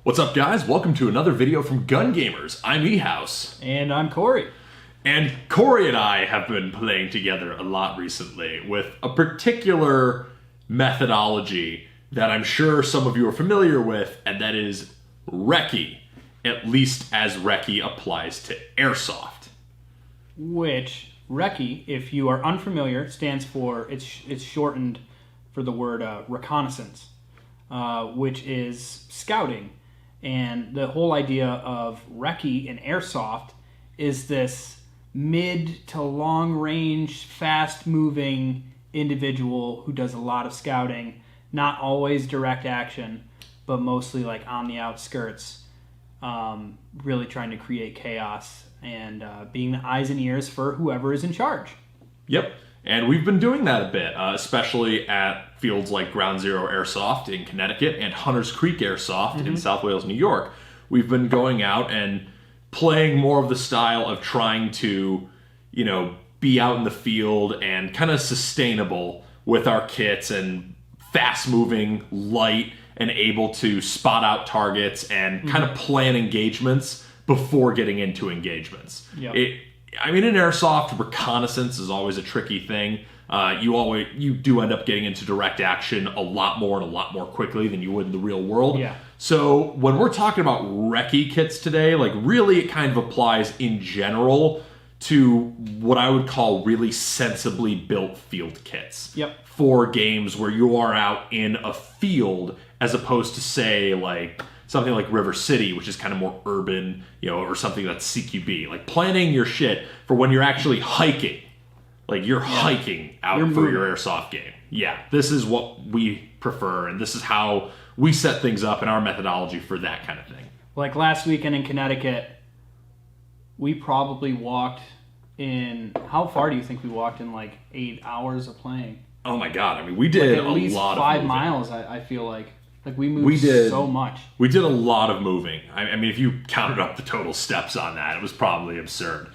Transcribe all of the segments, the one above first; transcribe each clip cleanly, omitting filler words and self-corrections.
What's up, guys? Welcome to another video from Gun Gamers. I'm E House. And I'm Cory. And Cory and I have been playing together a lot recently with a particular methodology that I'm sure some of you are familiar with, and that is Recce, at least as Recce applies to Airsoft. Which, Recce, if you are unfamiliar, stands for, it's shortened for the word reconnaissance, which is scouting. And the whole idea of Recce in Airsoft is this mid to long range, fast moving individual who does a lot of scouting, not always direct action, but mostly like on the outskirts, really trying to create chaos and being the eyes and ears for whoever is in charge. Yep. And we've been doing that a bit, especially at fields like Ground Zero Airsoft in Connecticut and Hunters Creek Airsoft in South Wales, New York. We've been going out and playing more of the style of trying to, be out in the field and kind of sustainable with our kits and fast-moving, light, and able to spot out targets and kind of plan engagements before getting into engagements. Yep. In Airsoft, reconnaissance is always a tricky thing. You do end up getting into direct action a lot more and a lot more quickly than you would in the real world. Yeah. So when we're talking about Recce kits today, really it kind of applies in general to what I would call really sensibly built field kits. Yep. For games where you are out in a field as opposed to, say, something like River City, which is kind of more urban, or something that's CQB. Like planning your shit for when you're actually hiking. You're hiking out for your Airsoft game. Yeah, this is what we prefer, and this is how we set things up in our methodology for that kind of thing. Like last weekend in Connecticut, we probably walked in, how far do you think we walked in 8 hours of playing? Oh my God, we did at least a lot of 5 moving. miles, I feel like. We moved so much. We did a lot of moving. If you counted up the total steps on that, it was probably absurd.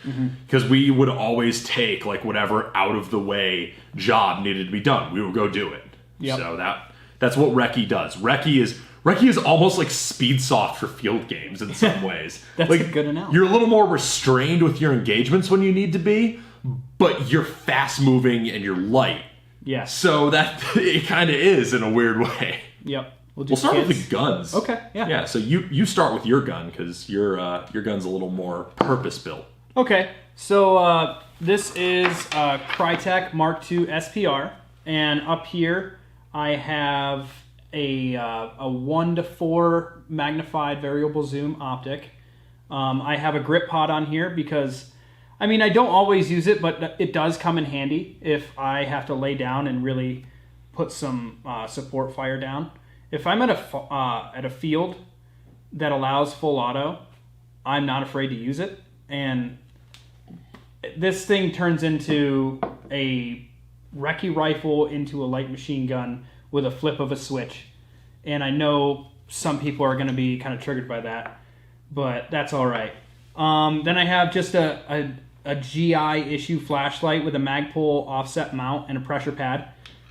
Because we would always take whatever out of the way job needed to be done. We would go do it. Yep. So that's what Recce does. Recce is almost like Speedsoft for field games in some ways. That's a good analogy. You're a little more restrained with your engagements when you need to be, but you're fast moving and you're light. Yes. So that it kind of is in a weird way. Yep. We'll start with the guns. Okay, yeah. Yeah, so you start with your gun, because your gun's a little more purpose-built. Okay, so this is Crytek Mark II SPR, and up here I have a 1:4 magnified variable zoom optic. I have a grip pod on here because, I don't always use it, but it does come in handy if I have to lay down and really put some support fire down. If I'm at a field that allows full auto, I'm not afraid to use it. And this thing turns into a Recce rifle into a light machine gun with a flip of a switch. And I know some people are going to be kind of triggered by that, but that's all right. Then I have just a GI issue flashlight with a Magpul offset mount and a pressure pad.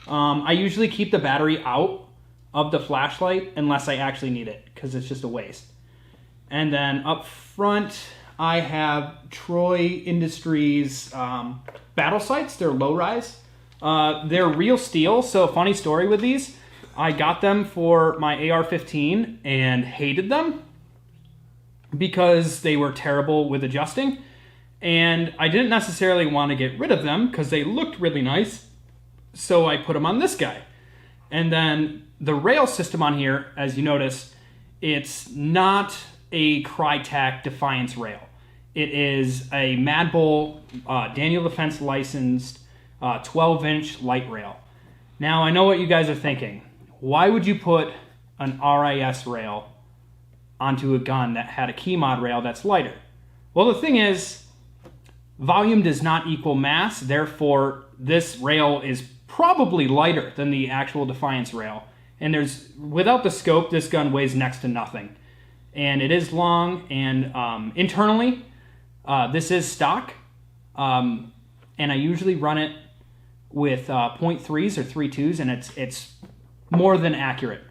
I usually keep the battery out of the flashlight unless I actually need it, because it's just a waste. And then up front, I have Troy Industries battle sights. They're low rise. They're real steel, so funny story with these. I got them for my AR-15 and hated them because they were terrible with adjusting. And I didn't necessarily want to get rid of them because they looked really nice, so I put them on this guy. And then the rail system on here, as you notice, it's not a Crytek Defiance rail. It is a Mad Bull Daniel Defense licensed 12-inch light rail. Now, I know what you guys are thinking. Why would you put an RIS rail onto a gun that had a key mod rail that's lighter? Well, the thing is, volume does not equal mass, therefore this rail is probably lighter than the actual Defiance rail. And without the scope, this gun weighs next to nothing. And it is long, and internally, this is stock. And I usually run it with 0.3s or 3.2s, and it's more than accurate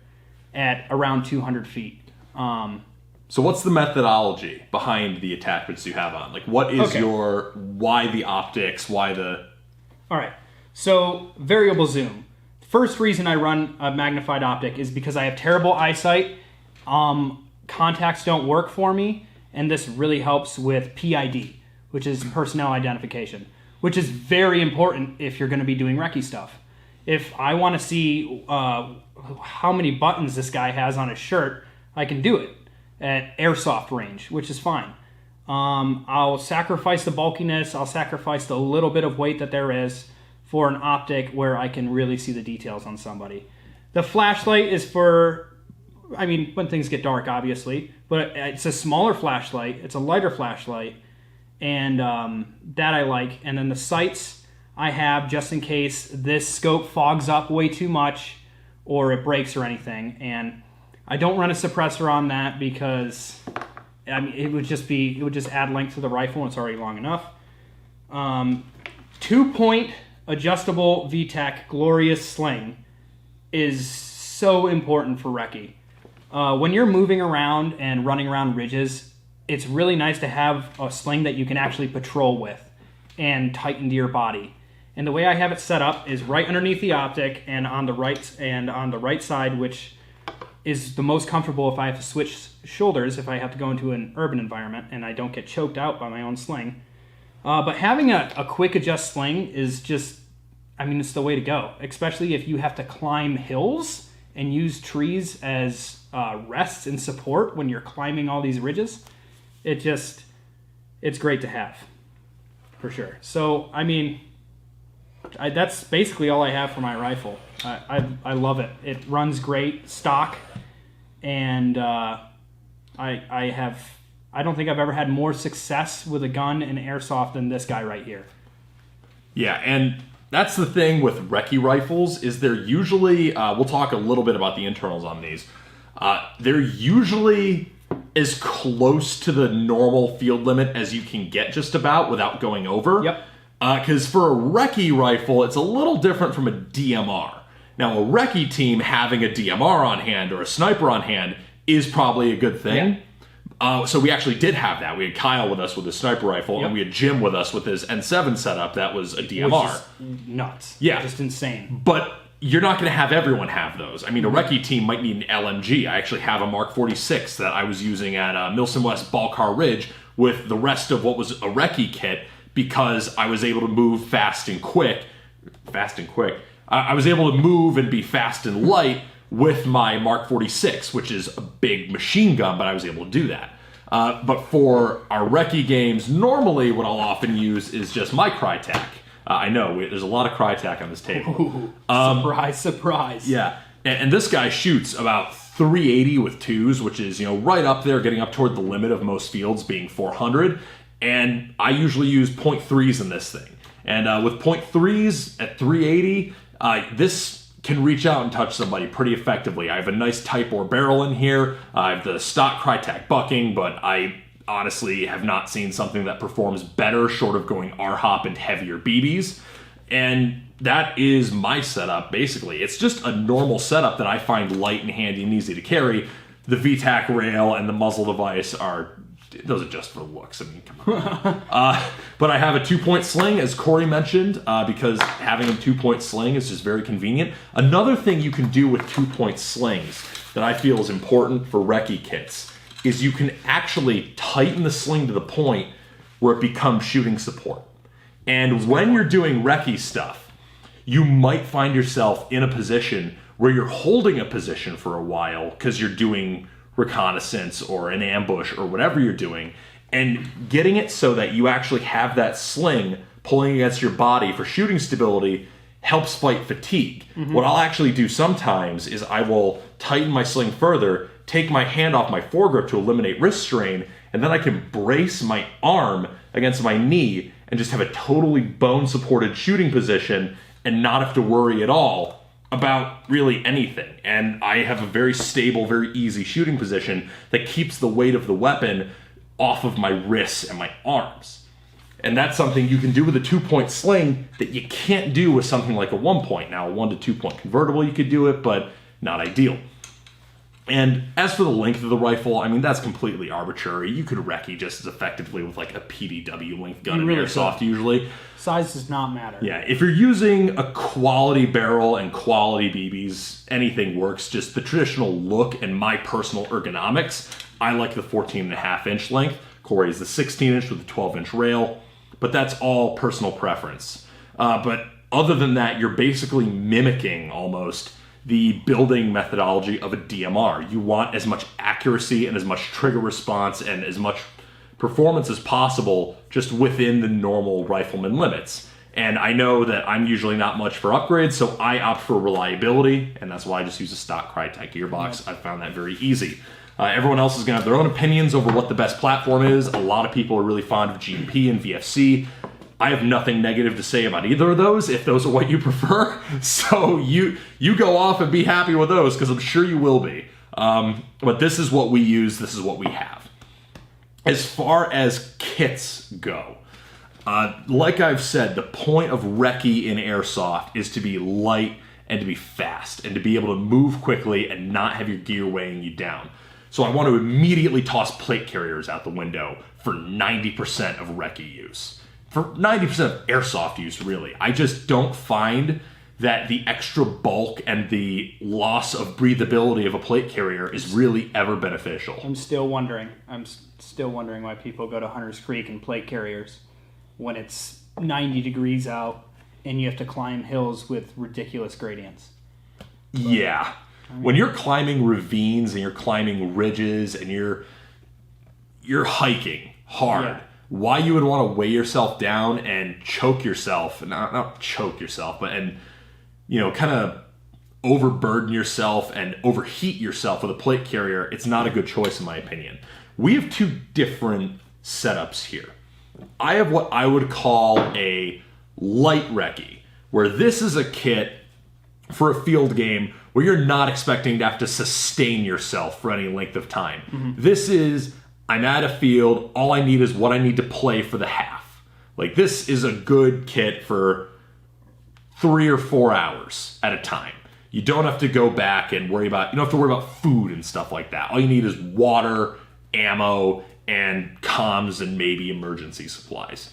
at around 200 feet. So what's the methodology behind the attachments you have on? Like, what is why the optics, why the... All right, so variable zoom. First reason I run a magnified optic is because I have terrible eyesight. Contacts don't work for me, and this really helps with PID, which is personnel identification, which is very important if you're going to be doing recce stuff. If I want to see how many buttons this guy has on his shirt, I can do it at Airsoft range, which is fine. I'll sacrifice the bulkiness, I'll sacrifice the little bit of weight that there is for an optic where I can really see the details on somebody. The flashlight is for, I mean, when things get dark, obviously, but it's a smaller flashlight, it's a lighter flashlight, and that I like. And then the sights I have just in case this scope fogs up way too much or it breaks or anything. And I don't run a suppressor on that because I mean it would just add length to the rifle and it's already long enough. 2-point adjustable Vtec glorious sling is so important for recce. When you're moving around and running around ridges, it's really nice to have a sling that you can actually patrol with and tighten to your body. And the way I have it set up is right underneath the optic and on the right side, which is the most comfortable if I have to switch shoulders, if I have to go into an urban environment and I don't get choked out by my own sling. But having a quick adjust sling is just, I mean, it's the way to go, especially if you have to climb hills and use trees as rests and support when you're climbing all these ridges. It's great to have, for sure. So, I mean, that's basically all I have for my rifle. I love it. It runs great, stock, and I don't think I've ever had more success with a gun in Airsoft than this guy right here. Yeah, and that's the thing with recce rifles, is they're usually, we'll talk a little bit about the internals on these, they're usually as close to the normal field limit as you can get just about without going over. Yep. Because for a recce rifle, it's a little different from a DMR. Now, a recce team having a DMR on hand or a sniper on hand is probably a good thing. Yeah. So we actually did have that. We had Kyle with us with his sniper rifle, and we had Jim with us with his N7 setup that was a DMR. Which is nuts. Yeah. Just insane. But you're not going to have everyone have those. I mean, a recce team might need an LMG. I actually have a Mark 46 that I was using at Milson West Balcar Ridge with the rest of what was a recce kit because I was able to move fast and quick. I was able to move and be fast and light with my Mark 46, which is a big machine gun, but I was able to do that. But for our recce games, normally what I'll often use is just my Crytek. I know, there's a lot of Crytek on this table. Ooh, surprise. Yeah, and this guy shoots about 380 with twos, which is, right up there, getting up toward the limit of most fields being 400. And I usually use .3s in this thing. And with .3s at 380, this can reach out and touch somebody pretty effectively. I have a nice Type bore barrel in here. I have the stock Crytek bucking, but I honestly have not seen something that performs better short of going R-hop and heavier BBs. And that is my setup, basically. It's just a normal setup that I find light and handy and easy to carry. The Vtec rail and the muzzle device those are just for looks. I mean, come on. But I have a 2-point sling, as Cory mentioned, because having a 2-point sling is just very convenient. Another thing you can do with 2-point slings that I feel is important for recce kits is you can actually tighten the sling to the point where it becomes shooting support. And when you're doing recce stuff, you might find yourself in a position where you're holding a position for a while because you're doing reconnaissance or an ambush or whatever you're doing, and getting it so that you actually have that sling pulling against your body for shooting stability helps fight fatigue. Mm-hmm. What I'll actually do sometimes is I will tighten my sling further, take my hand off my foregrip to eliminate wrist strain, and then I can brace my arm against my knee and just have a totally bone-supported shooting position and not have to worry at all about really anything. And I have a very stable, very easy shooting position that keeps the weight of the weapon off of my wrists and my arms. And that's something you can do with a 2-point sling that you can't do with something like a 1-point. Now, a 1 to 2-point convertible, you could do it, but not ideal. And as for the length of the rifle, I mean, that's completely arbitrary. You could recce just as effectively with like a PDW length gun in Airsoft usually. Size does not matter. Yeah, if you're using a quality barrel and quality BBs, anything works. Just the traditional look and my personal ergonomics, I like the 14.5-inch length. Cory is the 16-inch with the 12-inch rail, but that's all personal preference. But other than that, you're basically mimicking almost the building methodology of a DMR. You want as much accuracy and as much trigger response and as much performance as possible just within the normal rifleman limits. And I know that I'm usually not much for upgrades, so I opt for reliability, and that's why I just use a stock Crytek gearbox. I found that very easy. Everyone else is going to have their own opinions over what the best platform is. A lot of people are really fond of GMP and VFC. I have nothing negative to say about either of those, if those are what you prefer. So you go off and be happy with those, because I'm sure you will be. But this is what we use. This is what we have. As far as kits go, like I've said, the point of recce in Airsoft is to be light and to be fast and to be able to move quickly and not have your gear weighing you down. So I want to immediately toss plate carriers out the window for 90% of recce use. For 90% of Airsoft use, really. I just don't find that the extra bulk and the loss of breathability of a plate carrier is really ever beneficial. I'm still wondering why people go to Hunter's Creek and plate carriers when it's 90 degrees out and you have to climb hills with ridiculous gradients. Yeah. When you're climbing ravines and you're climbing ridges and you're hiking hard, why you would want to weigh yourself down and choke yourself, not choke yourself, but kind of overburden yourself and overheat yourself with a plate carrier, it's not a good choice in my opinion. We have two different setups here. I have what I would call a light recce, where this is a kit for a field game where you're not expecting to have to sustain yourself for any length of time. Mm-hmm. This is, I'm at a field, all I need is what I need to play for the half. Like, this is a good kit for 3 or 4 hours at a time. You don't have to go back and you don't have to worry about food and stuff like that. All you need is water, ammo, and comms, and maybe emergency supplies.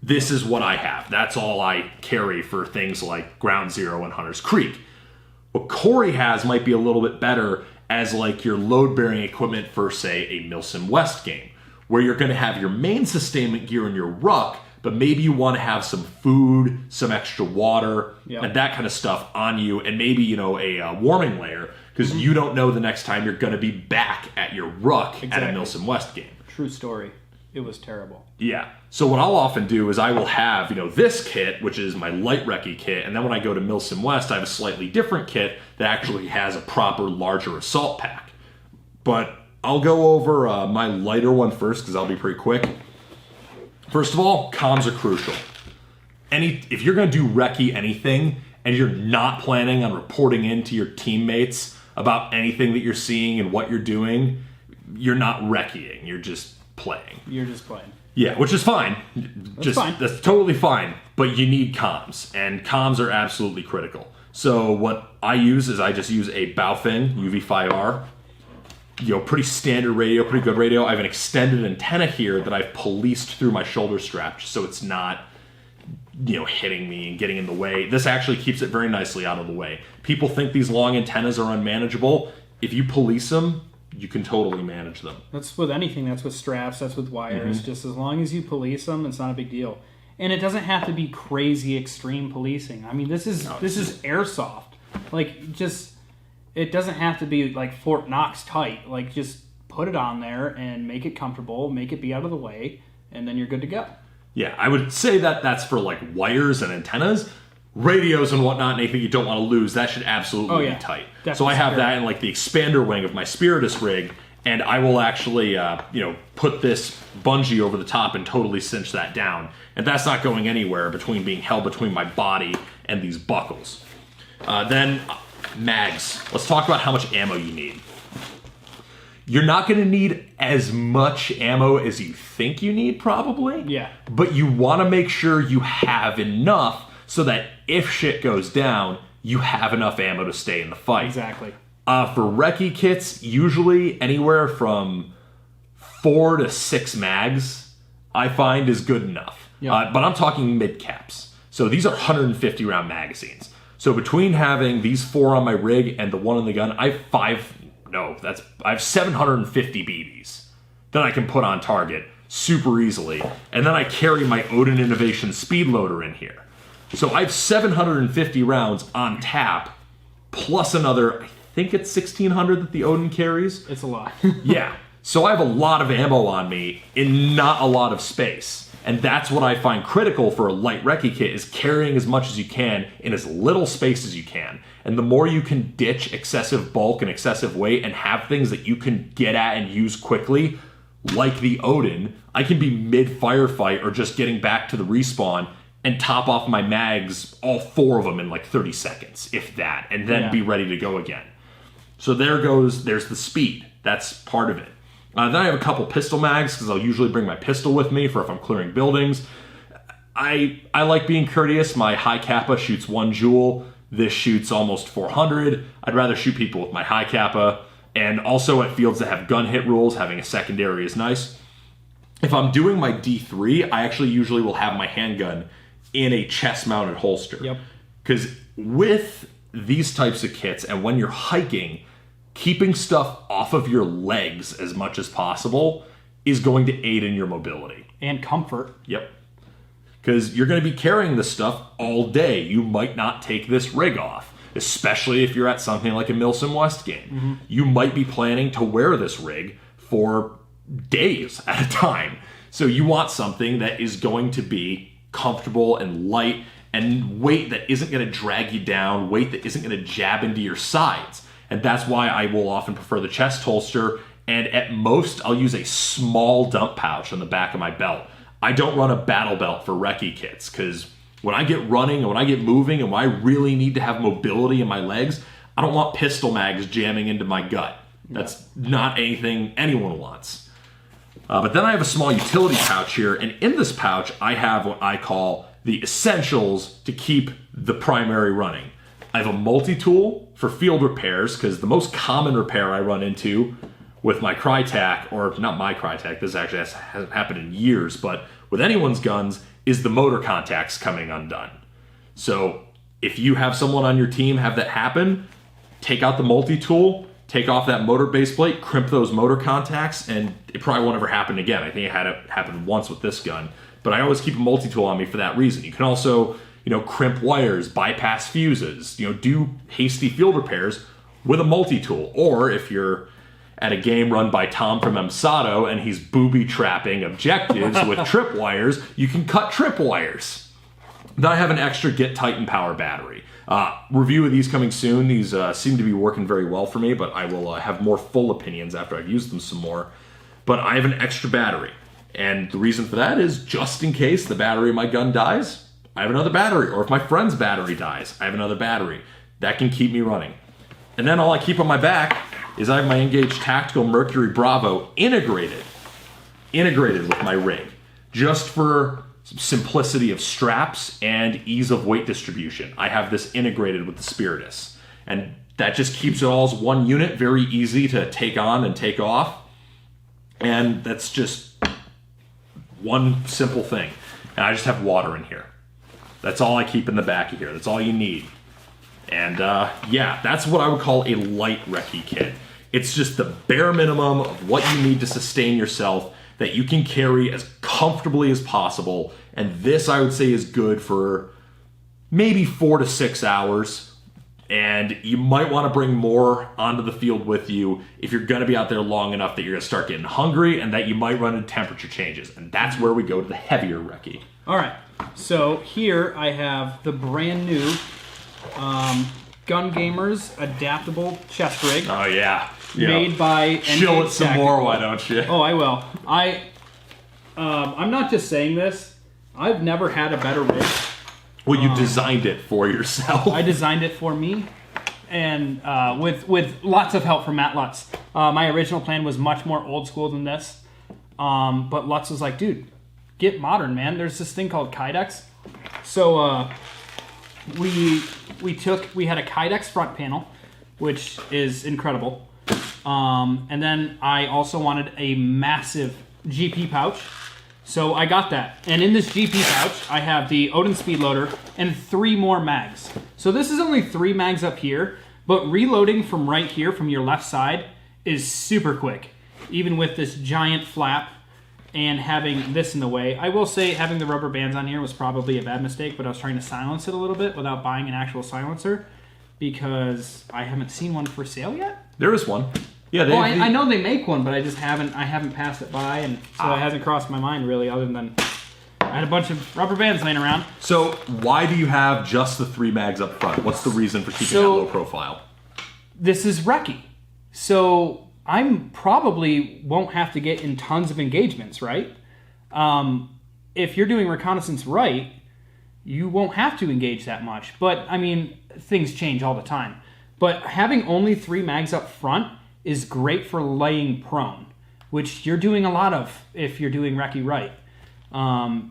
This is what I have. That's all I carry for things like Ground Zero and Hunter's Creek. What Cory has might be a little bit better as like your load-bearing equipment for, say, a Milsim West game, where you're going to have your main sustainment gear in your ruck, but maybe you want to have some food, some extra water, and that kind of stuff on you, and maybe, a warming layer, because you don't know the next time you're going to be back at your ruck at a Milsim West game. True story. It was terrible. Yeah. So what I'll often do is I will have, this kit, which is my light recce kit, and then when I go to Milsim West, I have a slightly different kit that actually has a proper larger assault pack. But I'll go over my lighter one first, because I'll be pretty quick. First of all, comms are crucial. If you're going to do recce anything, and you're not planning on reporting in to your teammates about anything that you're seeing and what you're doing, you're not recceing. You're just playing. You're just playing. Yeah, which is fine. That's fine. That's totally fine. But you need comms, and comms are absolutely critical. So what I use is I just use a Baofeng UV5R. Pretty standard radio, pretty good radio. I have an extended antenna here that I've policed through my shoulder strap so it's not, hitting me and getting in the way. This actually keeps it very nicely out of the way. People think these long antennas are unmanageable. If you police them, you can totally manage them. That's with anything. That's with straps. That's with wires. Mm-hmm. Just as long as you police them, it's not a big deal. And it doesn't have to be crazy extreme policing. I mean, this is Airsoft. It doesn't have to be like Fort Knox tight. Like, just put it on there and make it comfortable, make it be out of the way, and then you're good to go. Yeah, I would say that that's for like wires and antennas. Radios and whatnot, and anything you don't want to lose, that should absolutely be tight. Definitely. So I have that in like the expander wing of my Spiritus rig, and I will actually, put this bungee over the top and totally cinch that down. And that's not going anywhere between being held between my body and these buckles. Then mags. Let's talk about how much ammo you need. You're not going to need as much ammo as you think you need, probably. Yeah. But you want to make sure you have enough so that if shit goes down, you have enough ammo to stay in the fight. Exactly. For recce kits, usually anywhere from 4 to 6 mags, I find is good enough. Yep. But I'm talking mid caps. So these are 150 round magazines. So between having these 4 on my rig and the 1 in the gun, I have 750 BBs that I can put on target super easily. And then I carry my Odin Innovation speed loader in here. So I have 750 rounds on tap, plus another, I think it's 1,600 that the Odin carries. It's a lot. Yeah. So I have a lot of ammo on me in not a lot of space. And that's what I find critical for a light recce kit, is carrying as much as you can in as little space as you can. And the more you can ditch excessive bulk and excessive weight and have things that you can get at and use quickly, like the Odin, I can be mid-firefight or just getting back to the respawn and top off my mags, all 4 of them in like 30 seconds, if that, and then be ready to go again. So there's the speed. That's part of it. Then I have a couple pistol mags, because I'll usually bring my pistol with me for if I'm clearing buildings. I like being courteous. My high kappa shoots 1 joule. This shoots almost 400. I'd rather shoot people with my high kappa. And also at fields that have gun hit rules, having a secondary is nice. If I'm doing my D3, I actually usually will have my handgun in a chest-mounted holster. Yep. Because with these types of kits, and when you're hiking, keeping stuff off of your legs as much as possible is going to aid in your mobility. And comfort. Yep. Because you're going to be carrying this stuff all day. You might not take this rig off, especially if you're at something like a Milsim West game. Mm-hmm. You might be planning to wear this rig for days at a time. So you want something that is going to be comfortable and light and weight that isn't going to drag you down, weight that isn't going to jab into your sides. And that's why I will often prefer the chest holster, and at most I'll use a small dump pouch on the back of my belt. I don't run a battle belt for recce kits, because when I get running and when I get moving and when I really need to have mobility in my legs, I don't want pistol mags jamming into my gut. That's not anything anyone wants. But then I have a small utility pouch here, and in this pouch I have what I call the essentials to keep the primary running. I have a multi-tool for field repairs, because the most common repair I run into with my Crytac, or not my Crytac, this actually hasn't happened in years, but with anyone's guns, is the motor contacts coming undone. So if you have someone on your team have that happen, take out the multi-tool, take off that motor base plate, crimp those motor contacts, and it probably won't ever happen again. I think it had it happen once with this gun, but I always keep a multi-tool on me for that reason. You can also, crimp wires, bypass fuses, do hasty field repairs with a multi-tool. Or if you're at a game run by Tom from Emsato and he's booby-trapping objectives with tripwires, you can cut tripwires. Then I have an extra Get Titan power battery. Review of these coming soon. These seem to be working very well for me, but I will have more full opinions after I've used them some more. But I have an extra battery. And the reason for that is just in case the battery in my gun dies, I have another battery. Or if my friend's battery dies, I have another battery. That can keep me running. And then all I keep on my back is I have my Engage Tactical Mercury Bravo integrated with my rig, just for simplicity of straps and ease of weight distribution. I have this integrated with the Spiritus, and that just keeps it all as one unit, very easy to take on and take off. And that's just one simple thing. And I just have water in here. That's all I keep in the back of here. That's all you need. And that's what I would call a light recce kit. It's just the bare minimum of what you need to sustain yourself that you can carry as comfortably as possible. And this, I would say, is good for maybe 4 to 6 hours. And you might want to bring more onto the field with you if you're going to be out there long enough that you're going to start getting hungry and that you might run into temperature changes. And that's where we go to the heavier recce. All right. So here I have the brand new Gun Gamers Adaptable Chestrig. Oh, yeah. Made by Chill it some more, why don't you? Oh, I will. I'm not just saying this. I've never had a better rig. Well, you designed it for yourself. I designed it for me, and with lots of help from Matt Lutz. My original plan was much more old school than this, but Lutz was like, dude, get modern, man. There's this thing called Kydex. So we had a Kydex front panel, which is incredible. And then I also wanted a massive GP pouch. So I got that. And in this GP pouch, I have the Odin Speed Loader and 3 more mags. So this is only 3 mags up here, but reloading from right here, from your left side, is super quick. Even with this giant flap and having this in the way. I will say having the rubber bands on here was probably a bad mistake, but I was trying to silence it a little bit without buying an actual silencer because I haven't seen one for sale yet. There is one. Yeah, I know they make one, but I haven't passed it by, and so it hasn't crossed my mind really, other than I had a bunch of rubber bands laying around. So why do you have just the 3 mags up front? What's the reason for keeping that low profile? This is Recce. So I'm probably won't have to get in tons of engagements, right? If you're doing reconnaissance right, you won't have to engage that much. But, I mean, things change all the time. But having only 3 mags up front is great for laying prone, which you're doing a lot of if you're doing Recce right.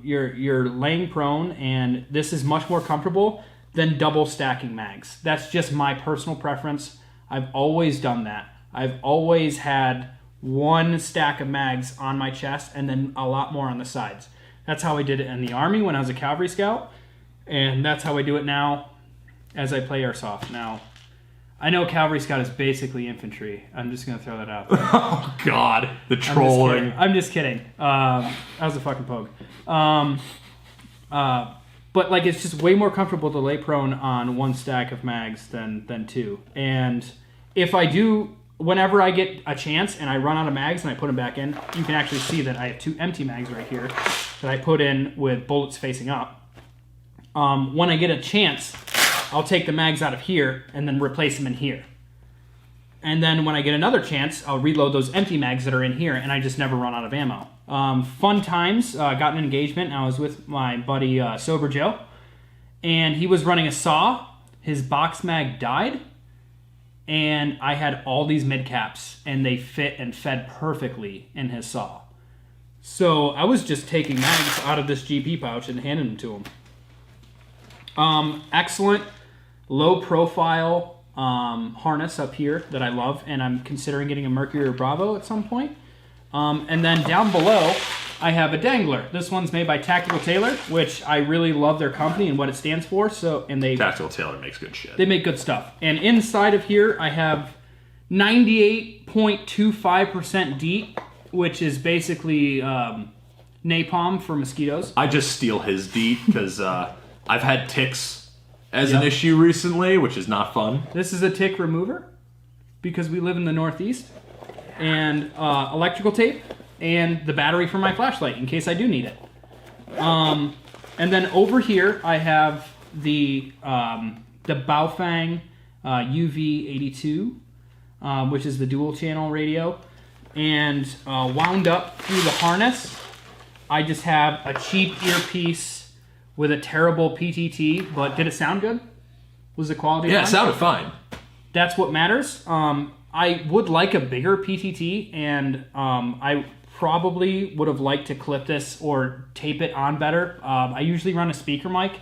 You're laying prone, and this is much more comfortable than double stacking mags. That's just my personal preference. I've always done that. I've always had 1 stack of mags on my chest and then a lot more on the sides. That's how I did it in the Army when I was a cavalry scout, and that's how I do it now as I play Airsoft. Now, I know cavalry scout is basically infantry. I'm just going to throw that out there. Oh, God. The trolling. I'm just kidding. That was a fucking poke. But, like, it's just way more comfortable to lay prone on 1 stack of mags than 2. And if I do, whenever I get a chance and I run out of mags and I put them back in, you can actually see that I have 2 empty mags right here that I put in with bullets facing up. When I get a chance, I'll take the mags out of here and then replace them in here. And then when I get another chance, I'll reload those empty mags that are in here, and I just never run out of ammo. Fun times, got an engagement. I was with my buddy Sober Joe, and he was running a saw. His box mag died, and I had all these mid caps, and they fit and fed perfectly in his saw. So I was just taking mags out of this GP pouch and handing them to him. Excellent low profile harness up here that I love, and I'm considering getting a Mercury or Bravo at some point. And then down below, I have a dangler. This one's made by Tactical Tailor, which I really love their company and what it stands for. Tactical Tailor makes good shit. They make good stuff. And inside of here, I have 98.25% DEET, which is basically napalm for mosquitoes. I just steal his DEET because I've had ticks as an issue recently, which is not fun. This is a tick remover because we live in the Northeast. And electrical tape and the battery for my flashlight in case I do need it. And then over here I have the Baofeng UV82, which is the dual channel radio. And wound up through the harness, I just have a cheap earpiece with a terrible PTT, but did it sound good? Was the quality Yeah, fine? it sounded fine. That's what matters. I would like a bigger PTT, and I probably would have liked to clip this or tape it on better. I usually run a speaker mic,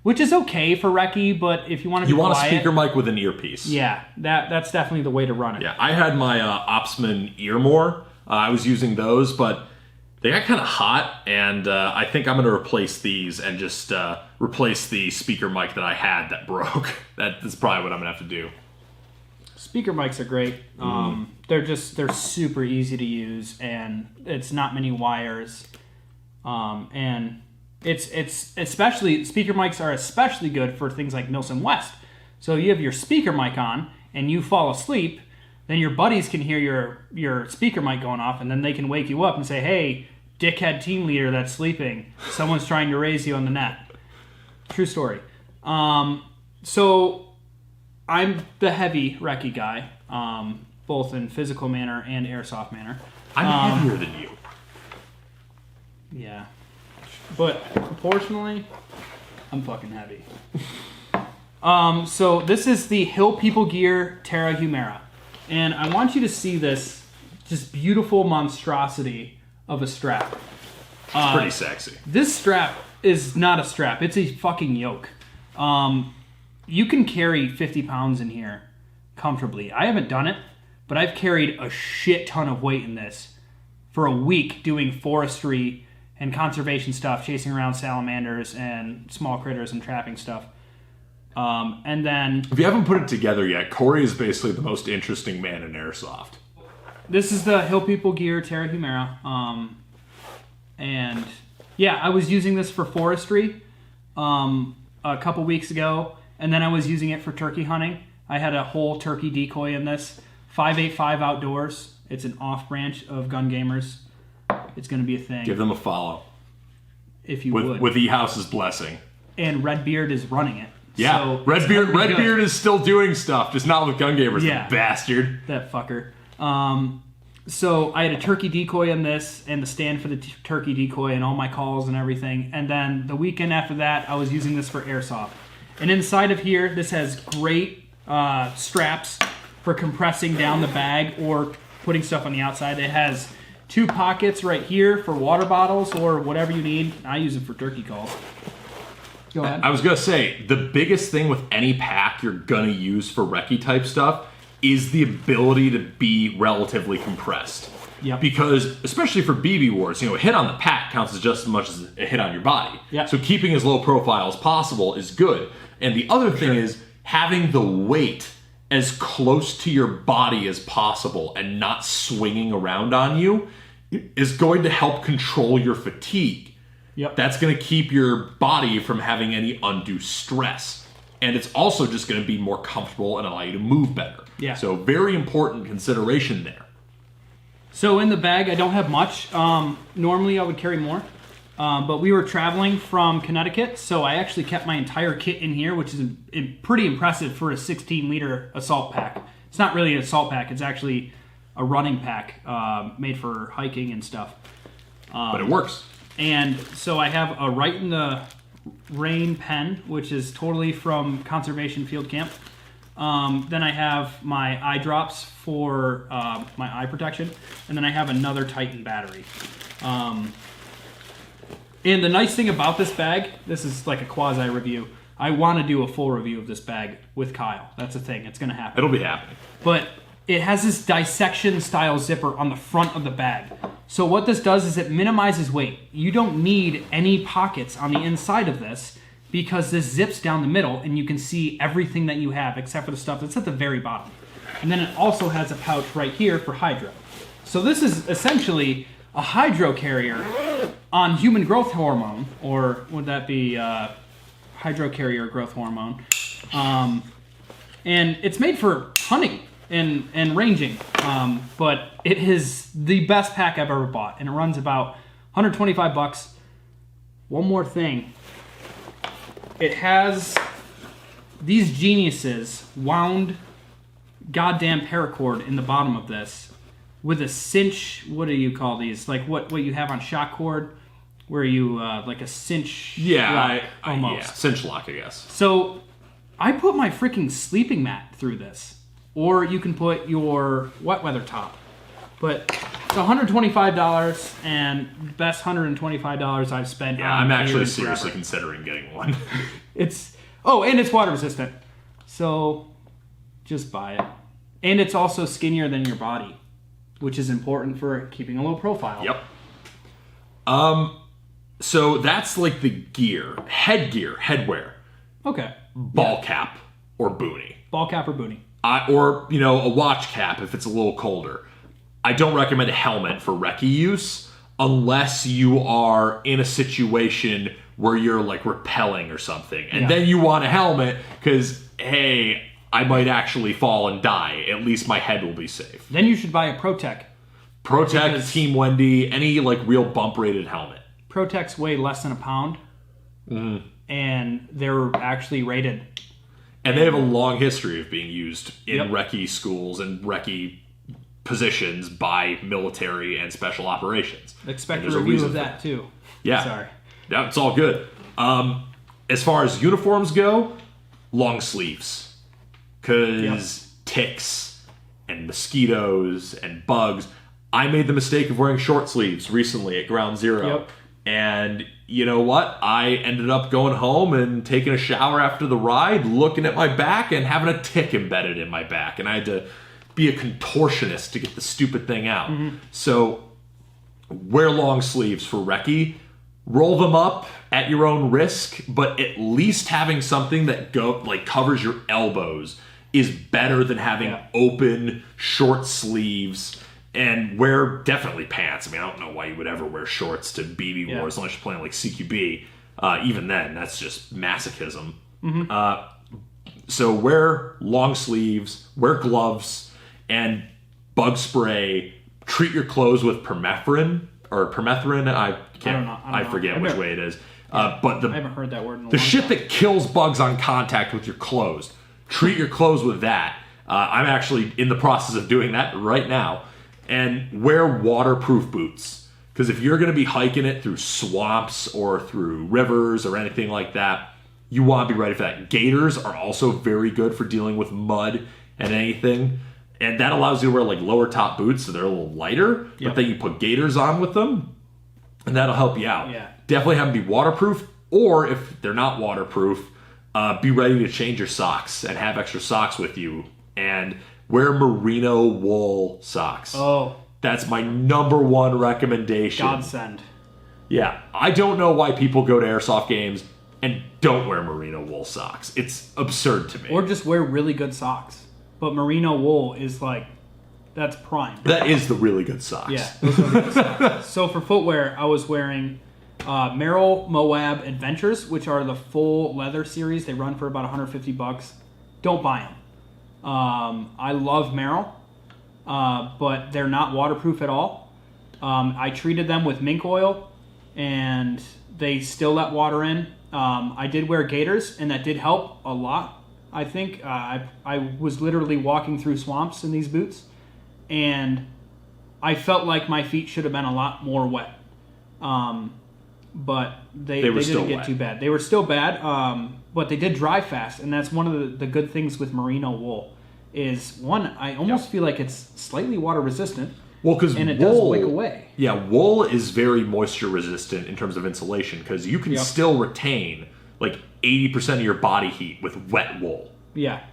which is okay for Recce, but if you want to be quiet, a speaker mic with an earpiece. Yeah, that's definitely the way to run it. Yeah, I had my Opsman Earmore. I was using those, but they got kind of hot, and I think I'm going to replace these and just replace the speaker mic that I had that broke. That's probably what I'm going to have to do. Speaker mics are great. They're super easy to use, and it's not many wires. And it's especially, speaker mics are especially good for things like Milson West. So you have your speaker mic on and you fall asleep, then your buddies can hear your speaker mic going off, and then they can wake you up and say, "Hey, dickhead team leader that's sleeping, someone's trying to raise you on the net." True story. So I'm the heavy Recce guy, both in physical manner and airsoft manner. I'm heavier than you. Yeah. But proportionally, I'm fucking heavy. So this is the Hill People Gear Terra Humera. And I want you to see this just beautiful monstrosity of a strap. It's pretty sexy. This strap is not a strap. It's a fucking yoke. You can carry 50 pounds in here comfortably. I haven't done it, but I've carried a shit ton of weight in this for a week doing forestry and conservation stuff, chasing around salamanders and small critters and trapping stuff. And then... If you haven't put it together yet, Cory is basically the most interesting man in Airsoft. This is the Hill People gear, Terra Humera. And yeah, I was using this for forestry a couple weeks ago, and then I was using it for turkey hunting. I had a whole turkey decoy in this. 585 Outdoors. It's an off branch of Gun Gamers. It's going to be a thing. Give them a follow. If you would. With E House's blessing. And Redbeard is running it. Yeah, so Redbeard is still doing stuff, just not with Gun Gamers, yeah. The bastard. That fucker. So I had a turkey decoy in this, and the stand for the turkey decoy, and all my calls and everything. And then the weekend after that, I was using this for Airsoft. And inside of here, this has great straps for compressing down the bag or putting stuff on the outside. It has 2 pockets right here for water bottles or whatever you need. I use it for turkey calls. Go ahead. I was going to say, the biggest thing with any pack you're going to use for recce type stuff is the ability to be relatively compressed. Yep. Because, especially for BB wars, a hit on the pack counts as just as much as a hit on your body. Yep. So keeping as low profile as possible is good. And the other thing is having the weight as close to your body as possible and not swinging around on you is going to help control your fatigue. Yep. That's going to keep your body from having any undue stress. And it's also just going to be more comfortable and allow you to move better. Yeah. So very important consideration there. So in the bag, I don't have much. Normally I would carry more. But we were traveling from Connecticut, so I actually kept my entire kit in here, which is pretty impressive for a 16-liter assault pack. It's not really an assault pack. It's actually a running pack made for hiking and stuff. But it works. And so I have a Right in the Rain pen, which is totally from Conservation Field Camp. Then I have my eye drops for my eye protection. And then I have another Titan battery. And the nice thing about this bag, this is like a quasi-review. I want to do a full review of this bag with Kyle. That's a thing. It's going to happen. It'll be happening. But it has this dissection style zipper on the front of the bag. So what this does is it minimizes weight. You don't need any pockets on the inside of this because this zips down the middle and you can see everything that you have except for the stuff that's at the very bottom. And then it also has a pouch right here for hydro. So this is essentially a hydro carrier on human growth hormone, or would that be hydro carrier growth hormone? And it's made for hunting and ranging, but it is the best pack I've ever bought, and it runs about $125. One more thing. It has these geniuses wound goddamn paracord in the bottom of this with a cinch. What do you call these? Like what you have on shock cord, where you like a cinch. Yeah, lock, almost. Yeah, cinch lock, I guess. So I put my freaking sleeping mat through this, or you can put your wet weather top. But it's $125 and best $125 I've spent. Yeah, I'm actually seriously considering getting one. And it's water resistant, so just buy it. And it's also skinnier than your body, which is important for keeping a low profile. Yep. So that's like the gear, headwear. Okay. Ball cap or boonie. Ball cap or boonie. Or a watch cap if it's a little colder. I don't recommend a helmet for recce use unless you are in a situation where you're like rappelling or something. And then you want a helmet because, hey, I might actually fall and die. At least my head will be safe. Then you should buy a ProTech. ProTech, Team Wendy, any like real bump rated helmet. ProTechs weigh less than a pound. Mm-hmm. And they're actually rated. And they have a long history of being used in recce schools and recce positions by military and special operations. Expect a review of that too. Yeah. Sorry. Yeah, it's all good. As far as uniforms go, long sleeves. Because ticks and mosquitoes and bugs. I made the mistake of wearing short sleeves recently at Ground Zero. Yep. And you know what? I ended up going home and taking a shower after the ride, looking at my back and having a tick embedded in my back. And I had to be a contortionist to get the stupid thing out. So wear long sleeves for Recce. Roll them up at your own risk, but at least having something that covers your elbows is better than having open, short sleeves. And wear definitely pants. I mean, I don't know why you would ever wear shorts to BB Wars unless you're playing like CQB. Even then, that's just masochism. So wear long sleeves, wear gloves, and bug spray. Treat your clothes with permethrin. I forget which way it is. But I haven't heard that word in a the long shit time. that kills bugs on contact with your clothes. Treat your clothes with that. I'm actually in the process of doing that right now. And wear waterproof boots. Because if you're going to be hiking it through swamps or through rivers or anything like that, you want to be ready for that. Gaiters are also very good for dealing with mud and anything. And that allows you to wear like lower top boots so they're a little lighter. But then you put gaiters on with them, and that'll help you out. Definitely have them be waterproof. Or if they're not waterproof, be ready to change your socks and have extra socks with you. And wear merino wool socks. Oh. That's my number one recommendation. Godsend. Yeah. I don't know why people go to airsoft games and don't wear merino wool socks. It's absurd to me. Or just wear really good socks. But merino wool is like, that's prime. That is the really good socks. Yeah, those are the good socks. So for footwear, I was wearing Merrill Moab Adventures, which are the full leather series. They run for about $150. Don't buy them. I love Merrill, but they're not waterproof at all. I treated them with mink oil, and they still let water in. I did wear gaiters, and that did help a lot. I think I was literally walking through swamps in these boots, and I felt like my feet should have been a lot more wet. But they didn't get too bad. They were still bad, but they did dry fast, and that's one of the good things with merino wool. Is one, I almost feel like it's slightly water resistant. Well, because it does wick away. Yeah, wool is very moisture resistant in terms of insulation because you can still retain like 80% of your body heat with wet wool. Yeah,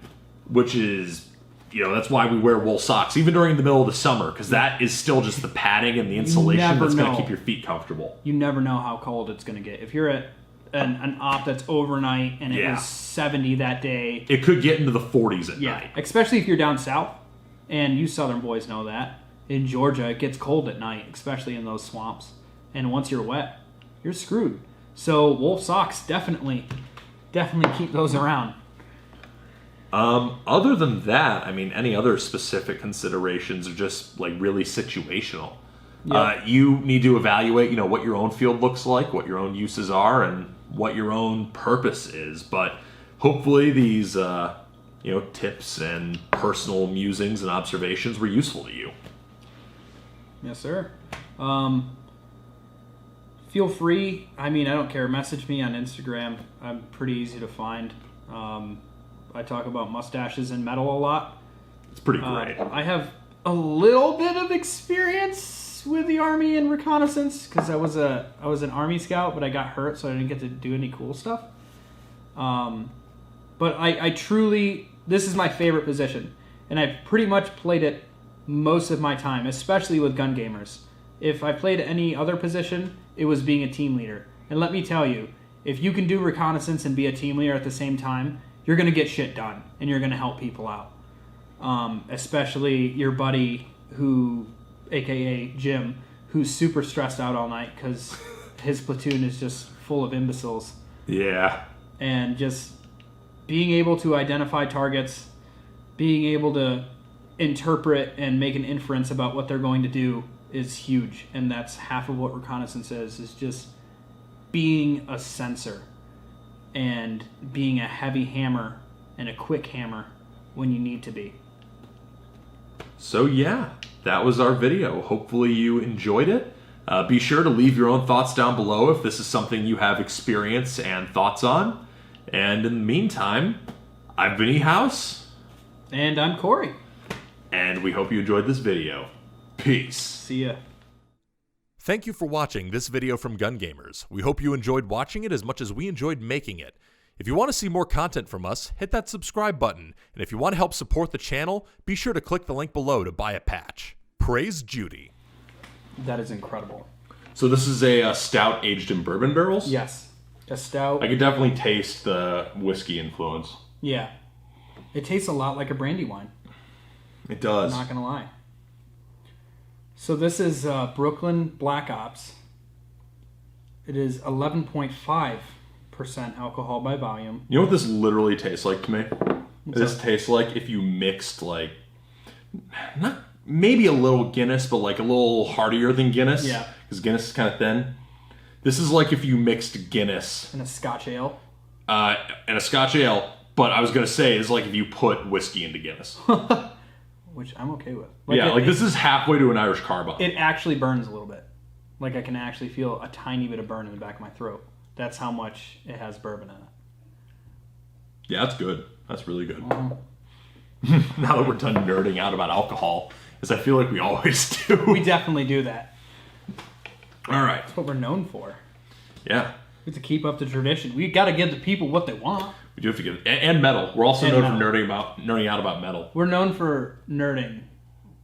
which is, that's why we wear wool socks even during the middle of the summer because that is still just the padding and the insulation that's going to keep your feet comfortable. You never know how cold it's going to get. If you're at an op that's overnight and it was 70 that day. It could get into the 40s at night. Especially if you're down south, and you southern boys know that. In Georgia, it gets cold at night, especially in those swamps. And once you're wet, you're screwed. So wool socks, definitely keep those around. Other than that, I mean, any other specific considerations are just like really situational. Yep. You need to evaluate, what your own field looks like, what your own uses are, and what your own purpose is. But hopefully these, tips and personal musings and observations were useful to you. Yes, sir. Feel free. I mean, I don't care. Message me on Instagram. I'm pretty easy to find. I talk about mustaches and metal a lot. It's pretty great. I have a little bit of experience with the Army and reconnaissance because I was an Army scout, but I got hurt, so I didn't get to do any cool stuff. But I truly, this is my favorite position, and I've pretty much played it most of my time, especially with gun gamers. If I played any other position, it was being a team leader. And let me tell you, if you can do reconnaissance and be a team leader at the same time, you're going to get shit done, and you're going to help people out. Especially your buddy who, a.k.a. Jim, who's super stressed out all night because his platoon is just full of imbeciles. Yeah. And just being able to identify targets, being able to interpret and make an inference about what they're going to do is huge. And that's half of what reconnaissance is just being a sensor and being a heavy hammer and a quick hammer when you need to be. So yeah, that was our video. Hopefully you enjoyed it. Be sure to leave your own thoughts down below if this is something you have experience and thoughts on. And in the meantime, I've been E House. And I'm Cory. And we hope you enjoyed this video. Peace. See ya. Thank you for watching this video from Gun Gamers. We hope you enjoyed watching it as much as we enjoyed making it. If you want to see more content from us, hit that subscribe button. And if you want to help support the channel, be sure to click the link below to buy a patch. Praise Judy. That is incredible. So this is a stout aged in bourbon barrels? Yes. A stout. I could definitely taste the whiskey influence. Yeah. It tastes a lot like a brandy wine. It does. I'm not going to lie. So this is Brooklyn Black Ops. It is 11.5% alcohol by volume. You know what this literally tastes like to me? This tastes like if you mixed like, not maybe a little Guinness, but like a little heartier than Guinness. Yeah. Because Guinness is kind of thin. This is like if you mixed Guinness. And a Scotch ale. And a Scotch ale. But I was going to say, it's like if you put whiskey into Guinness. Which I'm okay with. This is halfway to an Irish car bomb. It actually burns a little bit. Like I can actually feel a tiny bit of burn in the back of my throat. That's how much it has bourbon in it. Yeah, that's good. That's really good. Now that we're done nerding out about alcohol, as I feel like we always do. We definitely do that. All right. That's what we're known for. Yeah. We have to keep up the tradition. We got to give the people what they want. We do have to get and metal. We're also known for nerding out about metal. We're known for nerding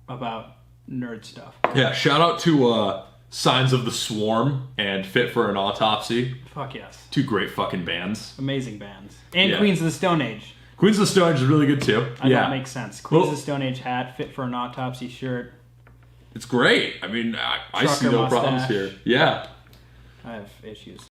about nerd stuff. Yeah, shout out to Signs of the Swarm and Fit for an Autopsy. Fuck yes. Two great fucking bands. Amazing bands. And Queens of the Stone Age. Queens of the Stone Age is really good too. That makes sense. Queens of the Stone Age hat, Fit for an Autopsy shirt. It's great. I mean, I see no problems here. Yeah. I have issues.